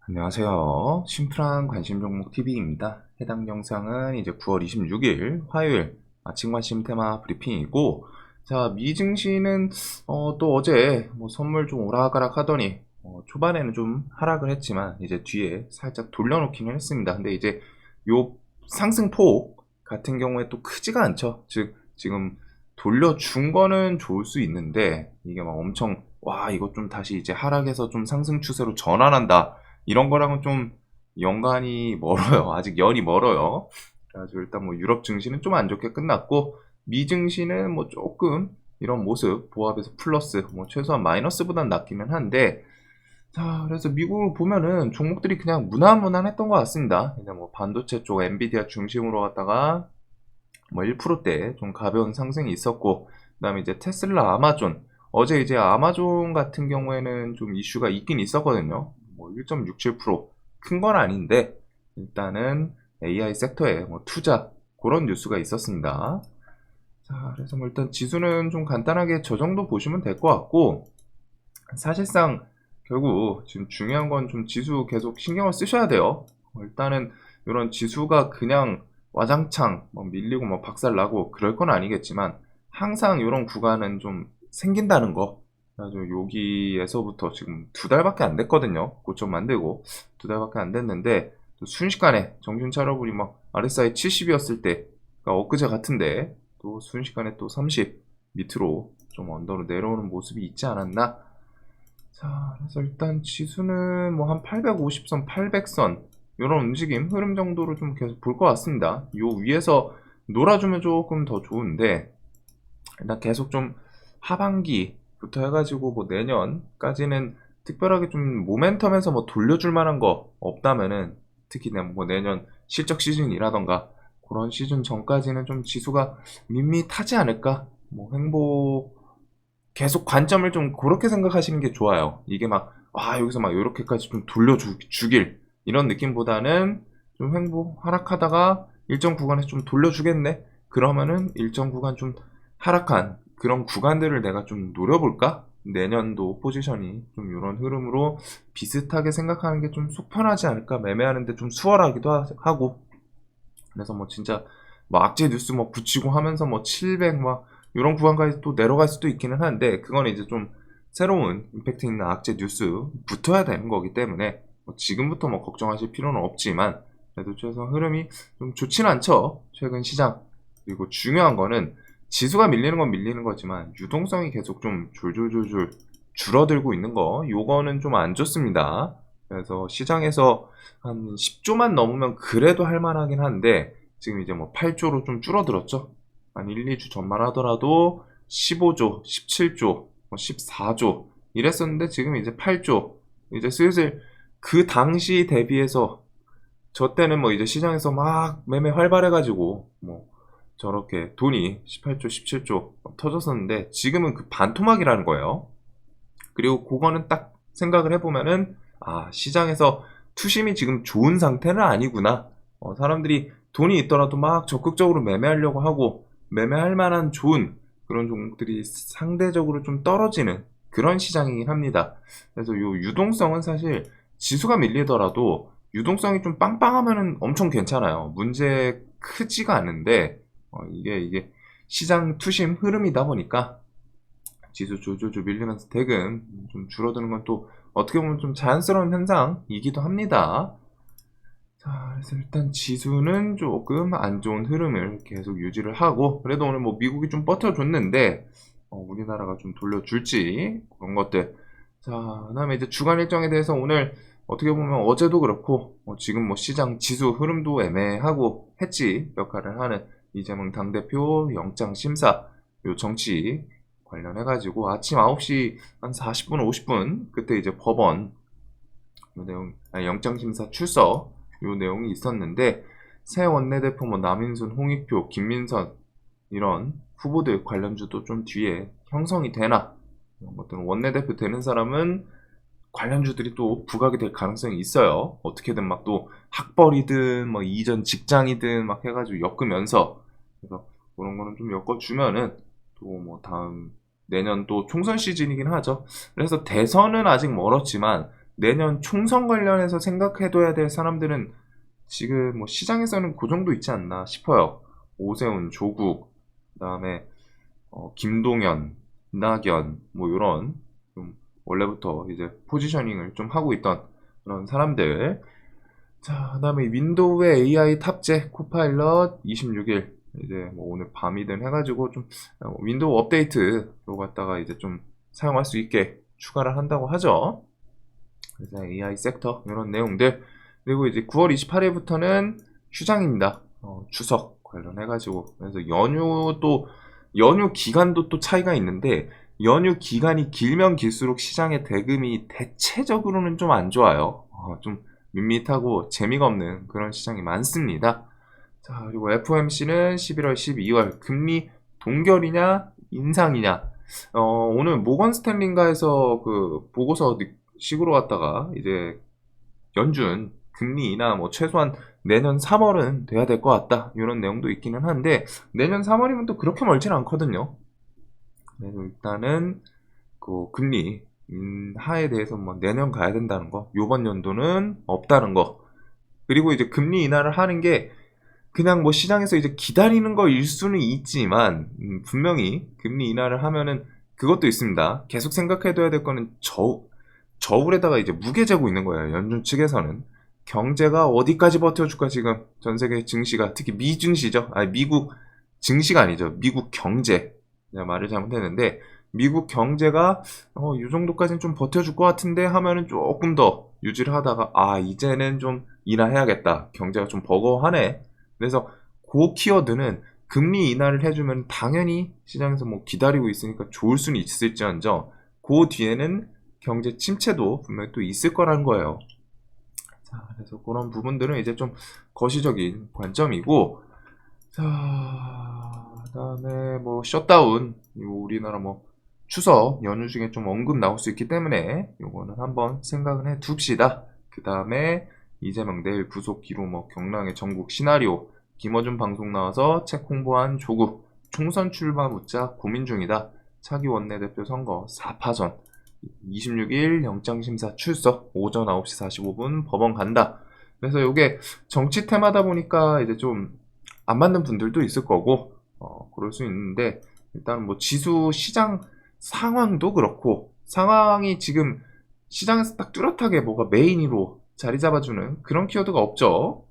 안녕하세요. 심플한 관심 종목 TV입니다. 해당 영상은 이제 9월 26일 화요일 아침 관심 테마 브리핑이고, 자, 미 증시는 또 어제 뭐 선물 좀 오락가락 하더니 초반에는 좀 하락을 했지만 이제 뒤에 살짝 돌려놓기는 했습니다. 근데 이제 요 상승폭 같은 경우에 또 크지가 않죠. 즉 지금 돌려준 거는 좋을 수 있는데 이게 막 엄청 와 이거 좀 다시 이제 하락해서 좀 상승 추세로 전환한다, 이런 거랑은 좀 연관이 멀어요. 아직 연이 멀어요. 그래가지고 일단 뭐 유럽 증시는 좀 안 좋게 끝났고, 미 증시는 뭐 조금 이런 모습 보합에서 플러스, 뭐 최소한 마이너스보단 낫기는 한데, 자, 그래서 미국을 보면은 종목들이 그냥 무난무난했던 것 같습니다. 이제 뭐 반도체 쪽 엔비디아 중심으로 갔다가 뭐 1%대 좀 가벼운 상승이 있었고, 그다음에 이제 테슬라, 아마존, 어제 이제 아마존 같은 경우에는 좀 이슈가 있긴 있었거든요. 뭐 1.67%큰 건 아닌데 일단은 AI 섹터에 뭐 투자, 그런 뉴스가 있었습니다. 자, 그래서 뭐 일단 지수는 좀 간단하게 저 정도 보시면 될 것 같고, 사실상 결국 지금 중요한 건 좀 지수 계속 신경을 쓰셔야 돼요. 일단은 이런 지수가 그냥 와장창 뭐 밀리고 뭐 박살나고 그럴 건 아니겠지만 항상 이런 구간은 좀 생긴다는 거. 그래서 여기에서부터 지금 2달밖에 안 됐거든요. 고점 만들고 2달밖에 안 됐는데 또 순식간에 정신 차려보니 막 RSI 70이었을 때, 그러니까 엊그제 같은데 또 순식간에 또 30 밑으로 좀 언더로 내려오는 모습이 있지 않았나. 자, 그래서 일단 지수는 뭐 한 850선, 800선 이런 움직임, 흐름 정도로 좀 계속 볼 것 같습니다. 요 위에서 놀아주면 조금 더 좋은데, 일단 계속 좀 하반기부터 해가지고 뭐 내년까지는 특별하게 좀 모멘텀에서 뭐 돌려줄 만한 거 없다면은, 특히 뭐 내년 실적 시즌이라던가 그런 시즌 전까지는 좀 지수가 밋밋하지 않을까. 뭐 횡보, 계속 관점을 좀 그렇게 생각하시는 게 좋아요. 이게 막, 여기서 막 이렇게까지 좀 돌려주길, 이런 느낌보다는 좀 횡보, 하락하다가 일정 구간에서 좀 돌려주겠네? 그러면은 일정 구간 좀 하락한 그런 구간들을 내가 좀 노려볼까? 내년도 포지션이 좀 이런 흐름으로 비슷하게 생각하는 게 좀 속 편하지 않을까? 매매하는데 좀 수월하기도 하고. 그래서 뭐 진짜 뭐 악재 뉴스 뭐 붙이고 하면서 뭐 700 막 이런 구간까지 또 내려갈 수도 있기는 한데, 그건 이제 좀 새로운 임팩트 있는 악재 뉴스 붙어야 되는 거기 때문에 뭐 지금부터 뭐 걱정하실 필요는 없지만, 그래도 최소한 흐름이 좀 좋진 않죠, 최근 시장. 그리고 중요한 거는 지수가 밀리는 건 밀리는 거지만 유동성이 계속 좀 졸졸졸졸 줄어들고 있는 거, 요거는 좀 안 좋습니다. 그래서 시장에서 한 10조만 넘으면 그래도 할만하긴 한데 지금 이제 뭐 8조로 좀 줄어들었죠. 한 1, 2주 전만 하더라도 15조, 17조, 14조 이랬었는데 지금 이제 8조. 이제 슬슬 그 당시 대비해서 저 때는 뭐 이제 시장에서 막 매매 활발해가지고 뭐 저렇게 돈이 18조, 17조 터졌었는데 지금은 그 반토막이라는 거예요. 그리고 그거는 딱 생각을 해보면은, 시장에서 투심이 지금 좋은 상태는 아니구나. 사람들이 돈이 있더라도 막 적극적으로 매매하려고 하고 매매할 만한 좋은 그런 종목들이 상대적으로 좀 떨어지는 그런 시장이긴 합니다. 그래서 요 유동성은 사실 지수가 밀리더라도 유동성이 좀 빵빵하면은 엄청 괜찮아요. 문제 크지가 않은데, 이게 시장 투심 흐름이다 보니까 지수 조조조 밀리면서 대금 좀 줄어드는 건 또 어떻게 보면 좀 자연스러운 현상이기도 합니다. 자, 그래서 일단 지수는 조금 안 좋은 흐름을 계속 유지를 하고, 그래도 오늘 뭐 미국이 좀 버텨줬는데 우리나라가 좀 돌려줄지 그런 것들. 자, 그다음에 이제 주간 일정에 대해서 오늘 어떻게 보면 어제도 그렇고 지금 뭐 시장 지수 흐름도 애매하고 했지 역할을 하는 이재명 당대표 영장 심사, 요 정치 관련해가지고 아침 9시 한 40분, 50분 그때 이제 법원 요 내용, 영장심사 출석 요 내용이 있었는데, 새 원내대표 뭐 남인순, 홍익표, 김민선 이런 후보들 관련주도 좀 뒤에 형성이 되나, 이런 것들은 원내대표 되는 사람은 관련주들이 또 부각이 될 가능성이 있어요. 어떻게든 막 또 학벌이든 뭐 이전 직장이든 막 해가지고 엮으면서, 그래서 그런 거는 좀 엮어주면은 또 뭐 다음 내년 또 총선 시즌이긴 하죠. 그래서 대선은 아직 멀었지만 내년 총선 관련해서 생각해둬야 될 사람들은 지금 뭐 시장에서는 그 정도 있지 않나 싶어요. 오세훈, 조국, 그다음에 김동연, 이낙연 뭐 요런 좀 원래부터 이제 포지셔닝을 좀 하고 있던 그런 사람들. 자, 그다음에 윈도우의 AI 탑재 코파일럿 26일 이제 뭐 오늘 밤이든 해가지고 좀 윈도우 업데이트로 갖다가 이제 좀 사용할 수 있게 추가를 한다고 하죠. 그래서 AI 섹터 이런 내용들. 그리고 이제 9월 28일부터는 휴장입니다. 추석 관련해가지고. 그래서 연휴 기간도 또 차이가 있는데, 연휴 기간이 길면 길수록 시장의 대금이 대체적으로는 좀 안 좋아요. 좀 밋밋하고 재미가 없는 그런 시장이 많습니다. 자, 그리고 FOMC는 11월, 12월 금리 동결이냐 인상이냐. 오늘 모건 스탠린가에서 그 보고서 식으로 갖다가 이제 연준 금리 인하 뭐 최소한 내년 3월은 돼야 될 것 같다 이런 내용도 있기는 한데, 내년 3월이면 또 그렇게 멀진 않거든요. 그래서 일단은 그 금리 인하에 대해서 뭐 내년 가야 된다는 거, 요번 연도는 없다는 거. 그리고 이제 금리 인하를 하는 게 그냥 뭐 시장에서 이제 기다리는 거일 수는 있지만, 분명히 금리 인하를 하면은 그것도 있습니다. 계속 생각해둬야 될 거는 저울에다가 이제 무게 재고 있는 거예요. 연준 측에서는. 경제가 어디까지 버텨줄까 지금 전 세계 증시가, 특히 미증시죠. 아니 미국 증시가 아니죠. 미국 경제. 내가 말을 잘못했는데, 미국 경제가 이 정도까지는 좀 버텨줄 것 같은데 하면은 조금 더 유지를 하다가 이제는 좀 인하해야겠다. 경제가 좀 버거워하네. 그래서 그 키워드는 금리 인하를 해주면 당연히 시장에서 뭐 기다리고 있으니까 좋을 수는 있을지언정 그 뒤에는 경제 침체도 분명히 또 있을 거라는 거예요. 자, 그래서 그런 부분들은 이제 좀 거시적인 관점이고, 자, 그다음에 뭐 셧다운, 우리나라 뭐 추석 연휴 중에 좀 언급 나올 수 있기 때문에 요거는 한번 생각을 해 둡시다. 그 다음에 이재명 내일 구속 기로 뭐 경랑의 전국 시나리오, 김어준 방송 나와서 책 홍보한 조국, 총선 출마 묻자 고민 중이다. 차기 원내대표 선거 4파전, 26일 영장심사 출석, 오전 9시 45분 법원 간다. 그래서 이게 정치 테마다 보니까 이제 좀 안 맞는 분들도 있을 거고, 그럴 수 있는데, 일단 뭐 지수 시장 상황도 그렇고, 상황이 지금 시장에서 딱 뚜렷하게 뭐가 메인으로 자리 잡아주는 그런 키워드가 없죠.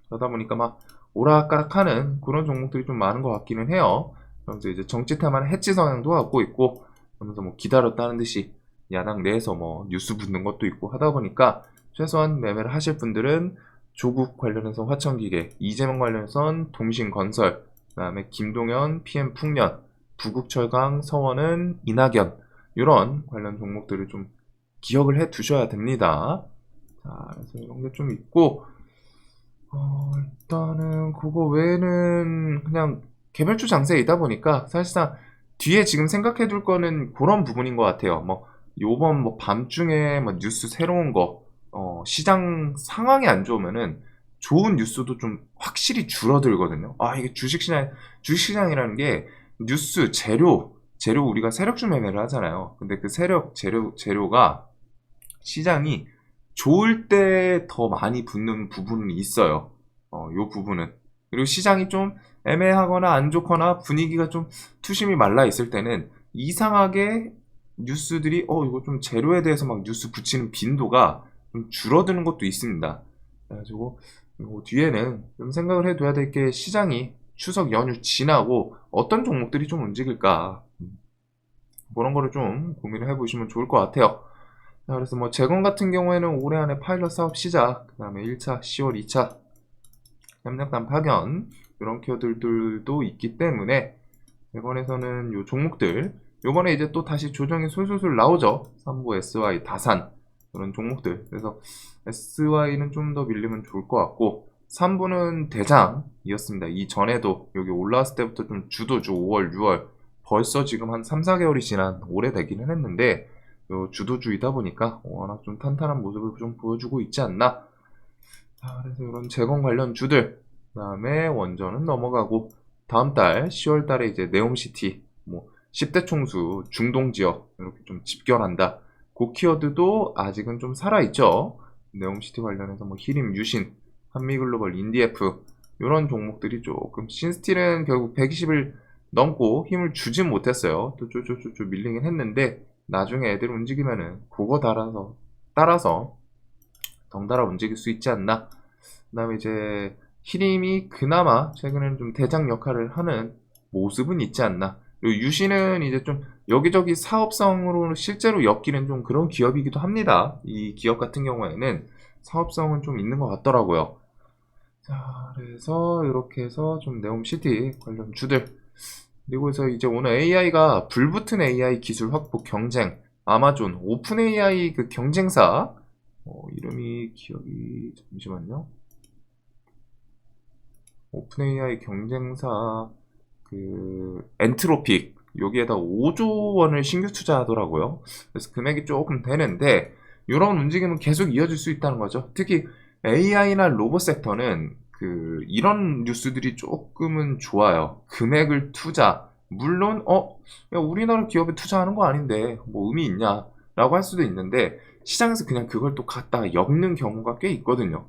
그러다 보니까 막 오락가락하는 그런 종목들이 좀 많은 것 같기는 해요. 그러면서 이제 정치 테마는 해지 성향도 갖고 있고, 그러면서 뭐 기다렸다는 듯이 야당 내에서 뭐 뉴스 붙는 것도 있고 하다 보니까, 최소한 매매를 하실 분들은 조국 관련해서 화천기계, 이재명 관련해선 동신건설, 그다음에 김동연, PM풍년, 부국철강, 서원은 이낙연, 이런 관련 종목들을 좀 기억을 해 두셔야 됩니다. 자, 그래서 이런 게 좀 있고, 일단은 그거 외에는 그냥 개별주 장세이다 보니까 사실상 뒤에 지금 생각해 둘 거는 그런 부분인 것 같아요. 뭐 요번 뭐 밤중에 뭐 뉴스 새로운 거, 시장 상황이 안 좋으면은 좋은 뉴스도 좀 확실히 줄어들거든요. 이게 주식시장이라는 게 뉴스 재료 우리가 세력주 매매를 하잖아요. 근데 그 재료가 시장이 좋을 때 더 많이 붙는 부분이 있어요. 요 부분은. 그리고 시장이 좀 애매하거나 안 좋거나 분위기가 좀 투심이 말라 있을 때는 이상하게 뉴스들이 이거 좀 재료에 대해서 막 뉴스 붙이는 빈도가 좀 줄어드는 것도 있습니다. 그래가지고 요 뒤에는 좀 생각을 해둬야 될 게, 시장이 추석 연휴 지나고 어떤 종목들이 좀 움직일까, 그런 거를 좀 고민을 해보시면 좋을 것 같아요. 자, 그래서 뭐 재건 같은 경우에는 올해 안에 파일럿 사업 시작, 그 다음에 1차, 10월 2차 협력단 파견, 이런 키워드들도 있기 때문에 재건에서는 요 종목들, 요번에 이제 또 다시 조정이 솔솔솔 나오죠. 3부 SY, 다산, 그런 종목들. 그래서 SY는 좀 더 밀리면 좋을 것 같고, 3부는 대장이었습니다. 이전에도 여기 올라왔을 때부터 좀 주도주 5월, 6월, 벌써 지금 한 3, 4개월이 지난 올해 되기는 했는데, 요 주도주이다 보니까 워낙 좀 탄탄한 모습을 좀 보여주고 있지 않나. 자, 그래서 이런 재건 관련 주들, 그 다음에 원전은 넘어가고, 다음 달 10월 달에 이제 네옴시티, 뭐 10대 총수 중동 지역 이렇게 좀 집결한다. 그 키워드도 아직은 좀 살아있죠. 네옴시티 관련해서 뭐 히림, 유신, 한미글로벌, 인디에프 이런 종목들이 조금 신스틸은 결국 120을 넘고 힘을 주진 못했어요. 또 쪼쪼쪼쪼 밀리긴 했는데 나중에 애들 움직이면은 그거 따라서 덩달아 움직일 수 있지 않나. 그 다음에 이제 히림이 그나마 최근에는 좀 대장 역할을 하는 모습은 있지 않나. 그리고 유신은 이제 좀 여기저기 사업성으로 실제로 엮이는 좀 그런 기업이기도 합니다. 이 기업 같은 경우에는 사업성은 좀 있는 것 같더라고요. 자, 그래서 이렇게 해서 좀 네옴시티 관련 주들. 그리고 해서 이제 오늘 AI가 불붙은 AI 기술 확보 경쟁, 아마존, 오픈 AI 그 경쟁사, 이름이 기억이, 잠시만요. 오픈 AI 경쟁사, 그, 엔트로픽, 여기에다 5조 원을 신규 투자하더라고요. 그래서 금액이 조금 되는데, 이런 움직임은 계속 이어질 수 있다는 거죠. 특히 AI나 로봇 섹터는 이런 뉴스들이 조금은 좋아요. 금액을 투자. 물론, 야, 우리나라 기업에 투자하는 거 아닌데, 뭐 의미 있냐? 라고 할 수도 있는데, 시장에서 그냥 그걸 또 갖다가 엮는 경우가 꽤 있거든요.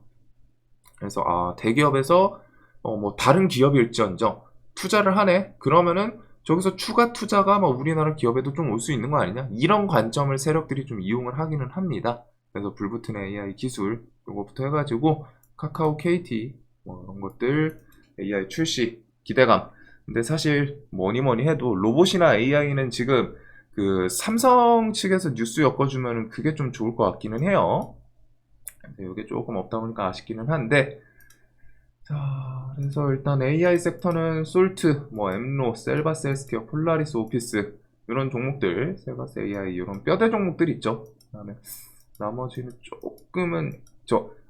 그래서, 대기업에서, 뭐, 다른 기업일지언정, 투자를 하네? 그러면은, 저기서 추가 투자가 뭐 우리나라 기업에도 좀 올 수 있는 거 아니냐? 이런 관점을 세력들이 좀 이용을 하기는 합니다. 그래서 불붙은 AI 기술, 이거부터 해가지고, 카카오, KT, 뭐 이런 것들, AI 출시, 기대감. 근데 사실 뭐니 뭐니 해도 로봇이나 AI는 지금 그 삼성 측에서 뉴스 엮어주면 그게 좀 좋을 것 같기는 해요. 근데 이게 조금 없다 보니까 아쉽기는 한데, 자, 그래서 일단 AI 섹터는 솔트, 뭐 엠로, 셀바스 헬스케어, 폴라리스 오피스 이런 종목들, 셀바스 AI 이런 뼈대 종목들 있죠. 그다음에 나머지는 조금은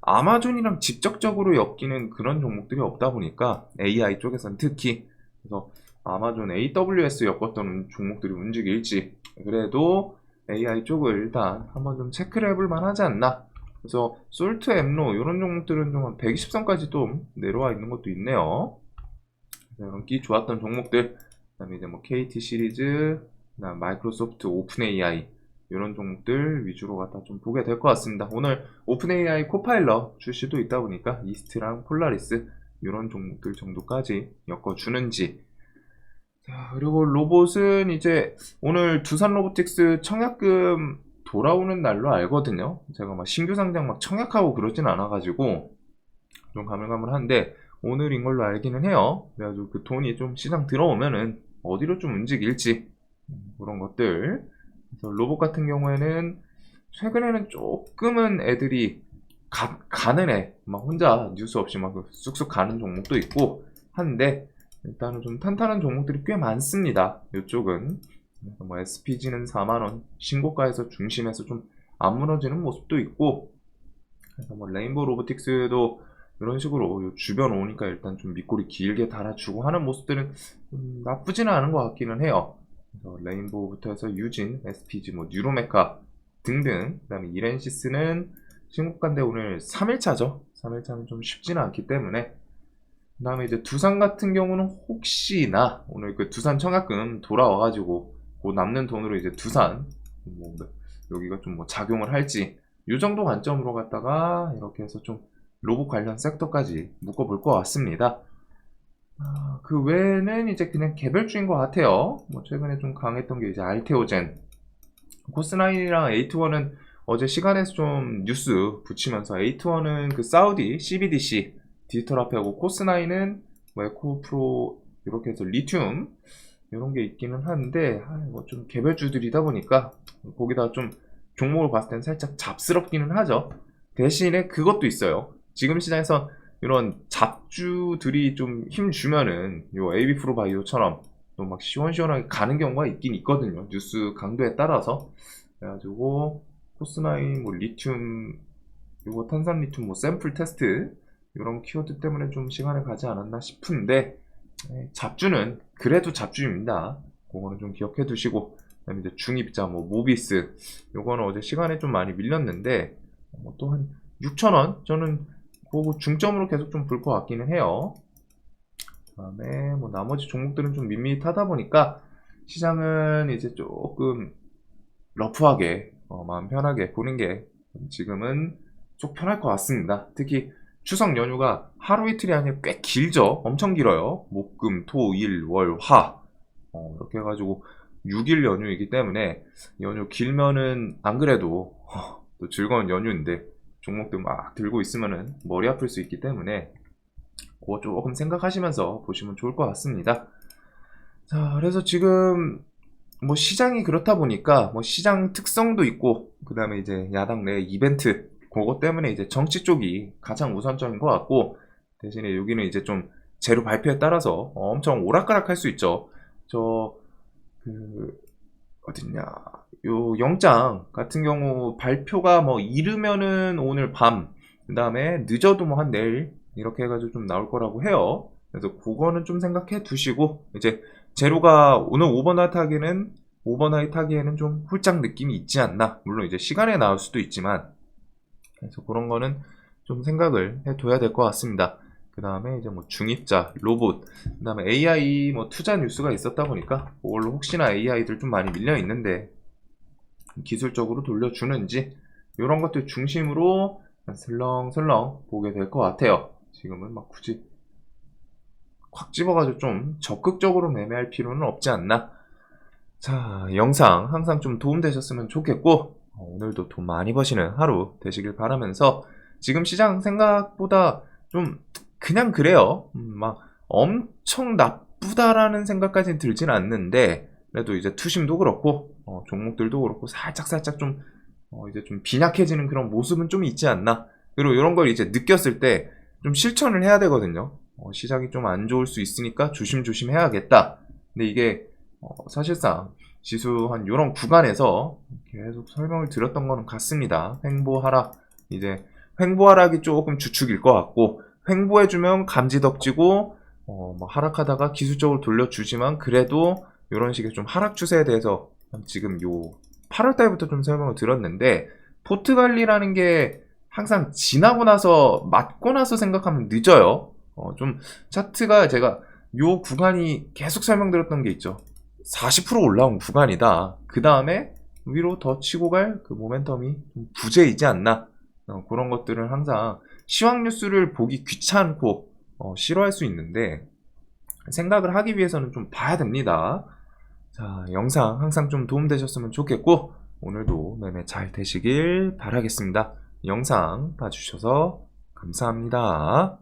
아마존이랑 직접적으로 엮이는 그런 종목들이 없다 보니까 AI 쪽에서는 특히 그래서 아마존 AWS 엮었던 종목들이 움직일지 그래도 AI 쪽을 일단 한번 좀 체크를 해볼 만하지 않나. 그래서 솔트, 엠로 이런 종목들은 좀 한 120선까지 또 내려와 있는 것도 있네요. 이런 끼 좋았던 종목들, 그다음에 이제 뭐 KT 시리즈, 그다음 마이크로소프트, 오픈 AI 이런 종목들 위주로 갖다 좀 보게 될 것 같습니다. 오늘 오픈 AI 코파일럿 출시도 있다 보니까 이스트랑 폴라리스 이런 종목들 정도까지 엮어주는지. 자, 그리고 로봇은 이제 오늘 두산 로보틱스 청약금 돌아오는 날로 알거든요. 제가 막 신규 상장 막 청약하고 그러진 않아가지고 좀 가물가물한데 오늘인 걸로 알기는 해요. 그래가지고 그 돈이 좀 시장 들어오면은 어디로 좀 움직일지 그런 것들. 그래서 로봇 같은 경우에는 최근에는 조금은 애들이 가는 애, 막 혼자 뉴스 없이 막 쑥쑥 가는 종목도 있고 한데 일단은 좀 탄탄한 종목들이 꽤 많습니다. 이쪽은 뭐 SPG는 4만원 신고가에서 중심에서 좀 안 무너지는 모습도 있고 그래서 뭐 레인보우 로보틱스도 이런 식으로 주변 오니까 일단 좀 밑꼬리 길게 달아주고 하는 모습들은 나쁘지는 않은 것 같기는 해요. 그래서 레인보우부터 해서 유진, SPG, 뭐 뉴로메카 등등. 그다음에 이렌시스는 신고가인데 오늘 3일차죠. 3일차는 좀 쉽지는 않기 때문에. 그다음에 이제 두산 같은 경우는 혹시나 오늘 그 두산 청약금 돌아와가지고 그 남는 돈으로 이제 두산 뭐 여기가 좀 뭐 작용을 할지 이 정도 관점으로 갖다가 이렇게 해서 좀 로봇 관련 섹터까지 묶어볼 것 같습니다. 그 외에는 이제 그냥 개별주인 것 같아요. 뭐 최근에 좀 강했던 게 이제 알테오젠, 코스나인이랑 에이트원은 어제 시간에서 좀 뉴스 붙이면서 에이트원은 그 사우디 CBDC 디지털 화폐하고 코스나인은 뭐 에코프로 이렇게 해서 리튬 이런 게 있기는 한데 뭐 좀 개별주들이다 보니까 거기다 좀 종목을 봤을 땐 살짝 잡스럽기는 하죠. 대신에 그것도 있어요. 지금 시장에서 이런 잡주들이 좀 힘 주면은 요 AB 프로바이오처럼 또 막 시원시원하게 가는 경우가 있긴 있거든요. 뉴스 강도에 따라서. 그래가지고 코스나인 뭐 리튬 요거 탄산 리튬 뭐 샘플 테스트 이런 키워드 때문에 좀 시간을 가지 않았나 싶은데 잡주는 그래도 잡주입니다. 그거는 좀 기억해 두시고 그다음에 이제 중입자 뭐 모비스 요거는 어제 시간에 좀 많이 밀렸는데 또 한 6,000원 저는 그거 중점으로 계속 좀 볼 것 같기는 해요. 그다음에 뭐 나머지 종목들은 좀 밋밋하다 보니까 시장은 이제 조금 러프하게 마음 편하게 보는 게 지금은 좀 편할 것 같습니다. 특히 추석 연휴가 하루 이틀이 아니라 꽤 길죠. 엄청 길어요. 목, 금, 토, 일, 월, 화. 이렇게 해가지고 6일 연휴이기 때문에 연휴 길면은 안 그래도 또 즐거운 연휴인데 종목들 막 들고 있으면은 머리 아플 수 있기 때문에 그거 조금 생각하시면서 보시면 좋을 것 같습니다. 자, 그래서 지금 뭐 시장이 그렇다 보니까 뭐 시장 특성도 있고 그다음에 이제 야당 내 이벤트 그것 때문에 이제 정치 쪽이 가장 우선적인 것 같고 대신에 여기는 이제 좀 재료 발표에 따라서 엄청 오락가락 할 수 있죠. 저 그 어딨냐 요 영장 같은 경우 발표가 뭐 이르면은 오늘 밤 그다음에 늦어도 뭐 한 내일 이렇게 해가지고 좀 나올 거라고 해요. 그래서 그거는 좀 생각해 두시고 이제 재료가 오늘 오버나이트 하기에는 좀 홀짝 느낌이 있지 않나. 물론 이제 시간에 나올 수도 있지만 그래서 그런 거는 좀 생각을 해둬야 될 것 같습니다. 그 다음에 이제 뭐 중입자, 로봇, 그 다음에 AI 뭐 투자 뉴스가 있었다 보니까 그걸로 혹시나 AI들 좀 많이 밀려 있는데 기술적으로 돌려주는지 이런 것들 중심으로 슬렁슬렁 보게 될 것 같아요. 지금은 막 굳이 확 집어가지고 좀 적극적으로 매매할 필요는 없지 않나. 자, 영상 항상 좀 도움되셨으면 좋겠고 오늘도 돈 많이 버시는 하루 되시길 바라면서 지금 시장 생각보다 좀 그냥 그래요. 막 엄청 나쁘다라는 생각까지는 들진 않는데 그래도 이제 투심도 그렇고 종목들도 그렇고 살짝 좀 이제 좀 빈약해지는 그런 모습은 좀 있지 않나. 그리고 이런 걸 이제 느꼈을 때 좀 실천을 해야 되거든요. 시장이 좀 안 좋을 수 있으니까 조심조심 해야겠다. 근데 이게 사실상 지수 한 요런 구간에서 계속 설명을 드렸던 거는 같습니다. 횡보하락 이제 횡보하락이 조금 주축일 것 같고 횡보해주면 감지덕지고 뭐 하락하다가 기술적으로 돌려주지만 그래도 이런 식의 좀 하락 추세에 대해서 지금 요 8월 달부터 좀 설명을 드렸는데 포트 관리라는 게 항상 지나고 나서 맞고 나서 생각하면 늦어요. 좀 차트가 제가 요 구간이 계속 설명드렸던 게 있죠. 40% 올라온 구간이다. 그 다음에 위로 더 치고 갈 그 모멘텀이 좀 부재이지 않나. 그런 것들은 항상 시황 뉴스를 보기 귀찮고 싫어할 수 있는데 생각을 하기 위해서는 좀 봐야 됩니다. 자, 영상 항상 좀 도움되셨으면 좋겠고 오늘도 매매 잘 되시길 바라겠습니다. 영상 봐주셔서 감사합니다.